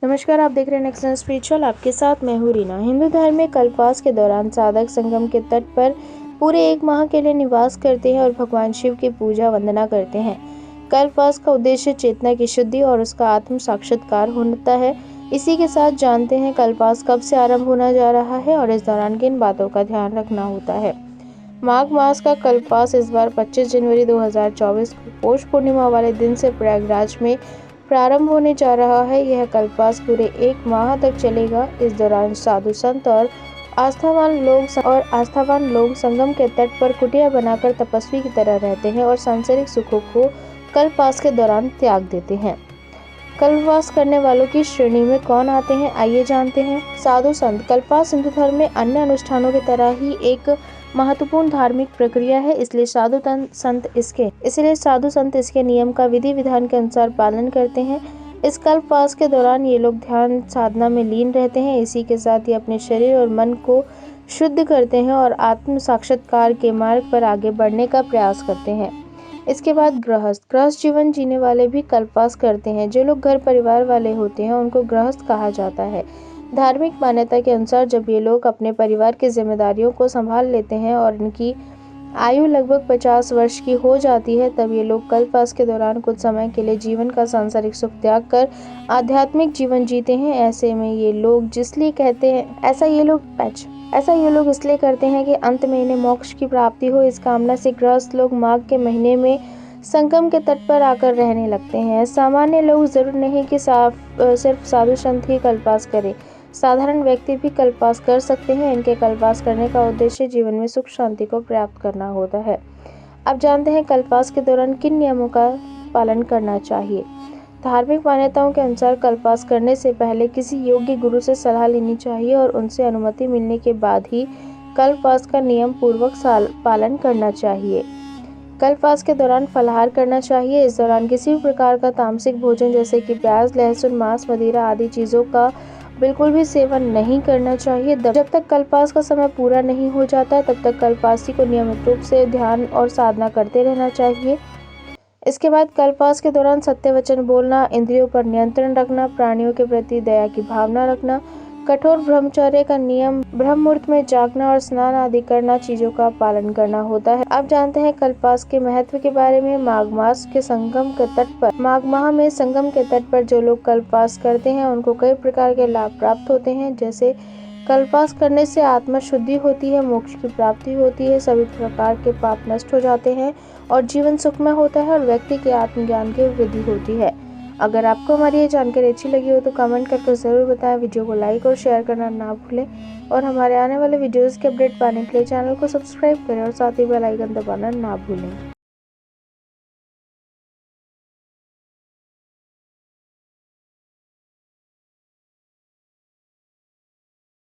नमस्कार, आप देख रहे हैं नेक्स्ट स्पिरिचुअल। आपके साथ मैं हूँ रीना। हिंदू धर्म में कल्पवास के दौरान साधक संगम के तट पर पूरे 1 माह के लिए निवास करते हैं और भगवान शिव की पूजा वंदना करते हैं। कल्पवास का उद्देश्य चेतना की शुद्धि और उसका आत्म साक्षात्कार होता है। इसी के साथ जानते हैं कल्पवास कब से आरंभ होना जा रहा है और इस दौरान किन बातों का ध्यान रखना होता है। माघ मास का कल्पवास इस बार 25 जनवरी 2024 को पौष पूर्णिमा वाले दिन से प्रयागराज में प्रारंभ होने जा रहा है। यह कल्पवास पूरे 1 माह तक चलेगा। इस दौरान साधु संत और आस्थावान लोग संगम के तट पर कुटिया बनाकर तपस्वी की तरह रहते हैं और सांसारिक सुखों को कल्पवास के दौरान त्याग देते हैं। कल्पवास करने वालों की श्रेणी में कौन आते हैं, आइए जानते हैं। साधु संत। कल्पवास हिंदू धर्म में अन्य अनुष्ठानों की तरह ही एक महत्वपूर्ण धार्मिक प्रक्रिया है, इसलिए साधु संत इसके नियम का विधि विधान के अनुसार पालन करते हैं। इस कल्पवास के दौरान ये लोग ध्यान साधना में लीन रहते हैं। इसी के साथ ही अपने शरीर और मन को शुद्ध करते हैं और आत्म साक्षात्कार के मार्ग पर आगे बढ़ने का प्रयास करते हैं। इसके बाद गृहस्थ जीवन जीने वाले भी कल्पवास करते हैं। जो लोग घर परिवार वाले होते हैं उनको गृहस्थ कहा जाता है। धार्मिक मान्यता के अनुसार जब ये लोग अपने परिवार की जिम्मेदारियों को संभाल लेते हैं और इनकी आयु लगभग 50 वर्ष की हो जाती है, तब ये लोग कल्पवास के दौरान कुछ समय के लिए जीवन का सांसारिक सुख त्याग कर आध्यात्मिक जीवन जीते हैं। ऐसा ये लोग इसलिए करते हैं कि अंत में इन्हें मोक्ष की प्राप्ति हो। इस कामना से गृहस्थ लोग माघ के महीने में संगम के तट पर आकर रहने लगते हैं। सामान्य लोग जरूर नहीं कि सिर्फ साधु संत ही कल्पवास करें, साधारण व्यक्ति भी कल्पवास कर सकते हैं। इनके कल्पवास करने का उद्देश्य जीवन में सुख शांति को प्राप्त करना होता है। अब जानते हैं कल्पवास के दौरान किन नियमों का पालन करना चाहिए। धार्मिक मान्यताओं के अनुसार कल्पवास करने से पहले किसी योग्य गुरु से सलाह लेनी चाहिए और उनसे अनुमति मिलने के बाद ही कल्पवास का नियम पूर्वक पालन करना चाहिए। कल्पवास के दौरान फलाहार करना चाहिए। इस दौरान किसी भी प्रकार का तामसिक भोजन जैसे कि प्याज, लहसुन, मांस, मदिरा आदि चीज़ों का बिल्कुल भी सेवन नहीं करना चाहिए। जब तक कल्पवास का समय पूरा नहीं हो जाता तब तक कल्पवासी को नियमित रूप से ध्यान और साधना करते रहना चाहिए। इसके बाद कल्पवास के दौरान सत्य वचन बोलना, इंद्रियों पर नियंत्रण रखना, प्राणियों के प्रति दया की भावना रखना, कठोर ब्रह्मचर्य का नियम, ब्रह्म मुहूर्त में जागना और स्नान आदि करना चीजों का पालन करना होता है। अब जानते हैं कल्पवास के महत्व के बारे में। माघ माह में संगम के तट पर जो लोग कल्पवास करते हैं उनको कई प्रकार के लाभ प्राप्त होते हैं। जैसे कल्पवास करने से आत्मा शुद्धि होती है, मोक्ष की प्राप्ति होती है, सभी प्रकार के पाप नष्ट हो जाते हैं और जीवन सुखमय होता है और व्यक्ति के आत्मज्ञान की वृद्धि होती है। अगर आपको हमारी ये जानकारी अच्छी लगी हो तो कमेंट करके ज़रूर बताएं। वीडियो को लाइक और शेयर करना ना भूलें और हमारे आने वाले वीडियोस के अपडेट पाने के लिए चैनल को सब्सक्राइब करें और साथ ही बेल आइकन दबाना ना भूलें।